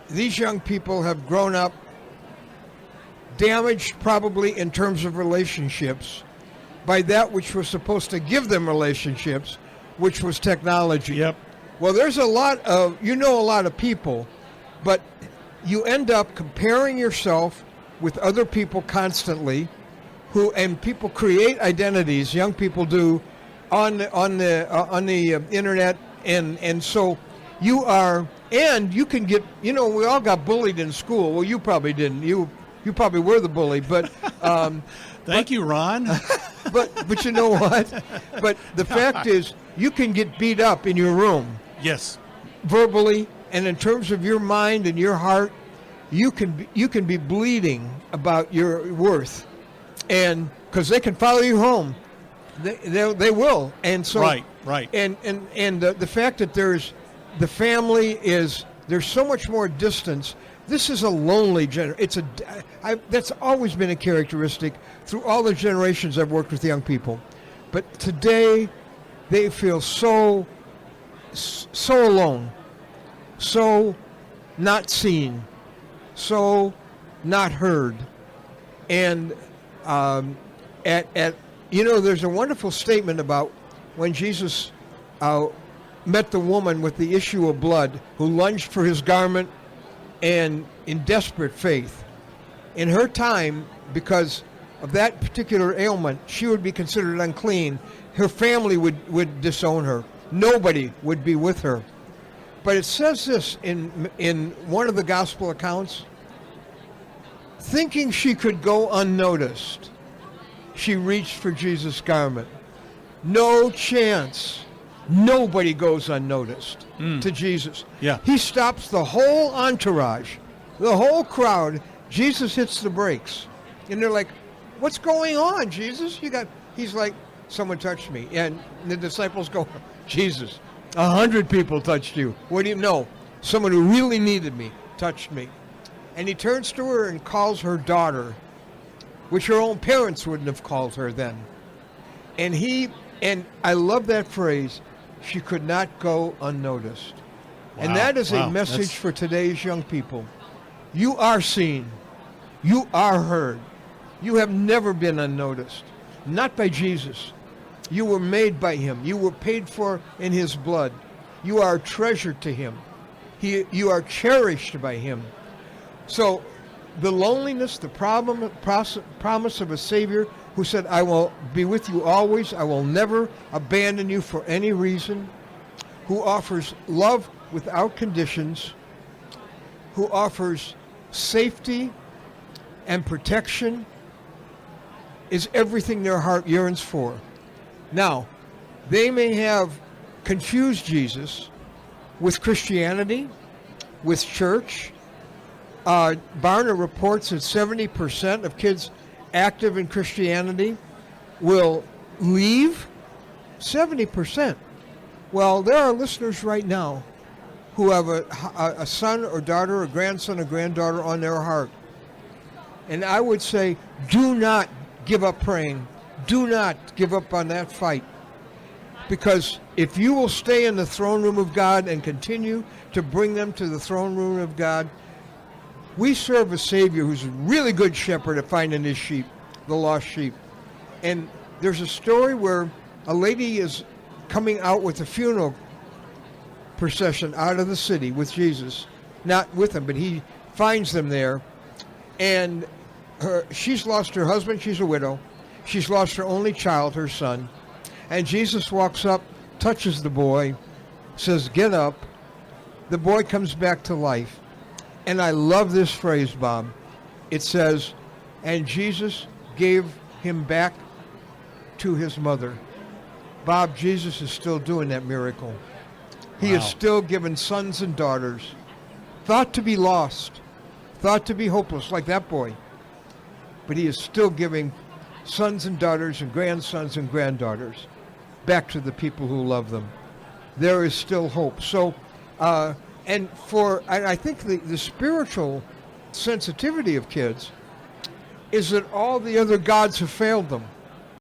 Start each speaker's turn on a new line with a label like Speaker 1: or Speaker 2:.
Speaker 1: these young people have grown up damaged probably in terms of relationships by that which was supposed to give them relationships, which was technology.
Speaker 2: Yep.
Speaker 1: Well, there's a lot of people, but you end up comparing yourself with other people constantly, and people create identities, young people do, on the internet, and so you can get, we all got bullied in school. Well, you probably didn't. You probably were the bully, but
Speaker 2: Thank you, Ron.
Speaker 1: but you know what? But the fact is, you can get beat up in your room.
Speaker 2: Yes.
Speaker 1: Verbally, and in terms of your mind and your heart, you can be bleeding about your worth, and because they can follow you home, they will, and so
Speaker 2: right,
Speaker 1: and the fact that there's so much more distance. This is a lonely generation. That's always been a characteristic through all the generations I've worked with young people, but today they feel so alone, so not seen, so not heard. And there's a wonderful statement about when Jesus met the woman with the issue of blood who lunged for his garment, and in desperate faith. In her time, because of that particular ailment, she would be considered unclean. Her family would disown her. Nobody would be with her. But it says this in one of the gospel accounts: thinking she could go unnoticed, she reached for Jesus' garment. No chance. Nobody goes unnoticed to Jesus.
Speaker 2: Yeah.
Speaker 1: He stops the whole entourage, the whole crowd. Jesus hits the brakes. And they're like, "What's going on, Jesus? He's like, someone touched me." And the disciples go, "Jesus, 100 people touched you. What do you know? Someone who really needed me touched me." And he turns to her and calls her daughter, which her own parents wouldn't have called her then. And I love that phrase, she could not go unnoticed.
Speaker 2: Wow.
Speaker 1: And that is
Speaker 2: Wow.
Speaker 1: a message for today's young people. You are seen. You are heard. You have never been unnoticed. Not by Jesus. You were made by him. You were paid for in his blood. You are a treasure to him. You are cherished by him. So the loneliness, the promise of a Savior who said, "I will be with you always. I will never abandon you for any reason," who offers love without conditions, who offers safety and protection, is everything their heart yearns for. Now, they may have confused Jesus with Christianity, with church. Barna reports that 70% of kids active in Christianity will leave. 70%. Well, there are listeners right now who have a son or daughter or grandson or granddaughter on their heart. And I would say, do not give up praying. Do not give up on that fight. Because if you will stay in the throne room of God and continue to bring them to the throne room of God, we serve a Savior who's a really good shepherd at finding his sheep, the lost sheep. And there's a story where a lady is coming out with a funeral procession out of the city with Jesus. Not with him, but he finds them there. And she's lost her husband. She's a widow. She's lost her only child, her son. And Jesus walks up, touches the boy, says, "Get up." The boy comes back to life. And I love this phrase, Bob. It says, "And Jesus gave him back to his mother." Bob, Jesus is still doing that miracle. He is still giving sons and daughters, thought to be lost, thought to be hopeless, like that boy. But he is still giving sons and daughters and grandsons and granddaughters back to the people who love them. There is still hope. So, and I think the spiritual sensitivity of kids is that all the other gods have failed them.